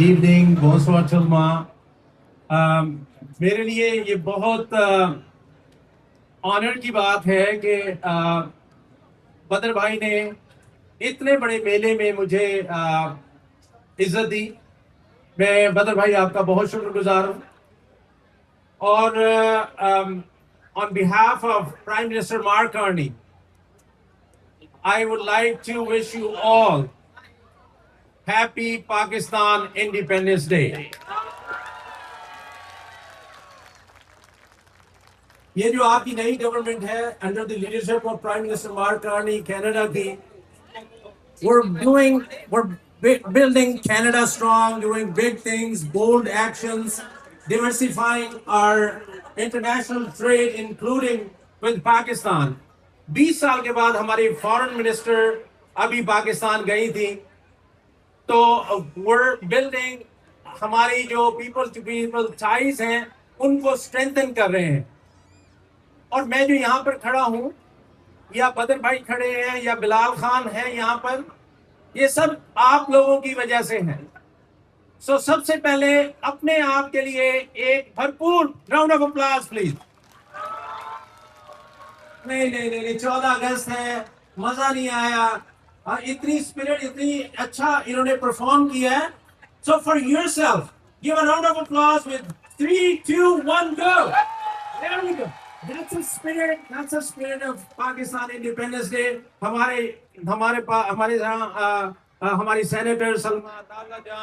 Evening bonsoir Tilma। मेरे लिए ये बहुत ऑनर की बात है कि बदर भाई ने इतने बड़े मेले में मुझे इज्जत दी। मैं बदर भाई आपका बहुत शुक्रगुजार हूँ। और on behalf of Prime Minister Mark Carney, I would like to wish you all happy Pakistan independence day. ये जो आपकी नई गवर्नमेंट है under the leadership of Prime Minister Mark Carney Canada की, we're building Canada strong, doing big things, bold actions, diversifying our international trade including with Pakistan। 20 साल के बाद हमारी फॉरेन मिनिस्टर अभी पाकिस्तान गई थी, तो we're building हमारी जो पीपल टू पीपल टाइज हैं उनको स्ट्रेंथन कर रहे हैं। और मैं जो यहाँ पर खड़ा हूँ, या बदर भाई खड़े हैं या बिलाल खान है यहाँ पर, ये सब आप लोगों की वजह से है। सो सबसे पहले अपने आप के लिए एक भरपूर राउंड ऑफ अप्लॉज प्लीज। नहीं नहीं नहीं, 14 अगस्त है, मजा नहीं आया। इतनी स्पिरिट, इतनी अच्छा इन्होंने परफॉर्म किया है। So for yourself give a round of applause with 3 2 1 go. There we go. That's the spirit. That's the spirit of Pakistan Independence Day. हमारे हमारे हमारे यहाँ हमारी सेनेटर सलमा दागा जान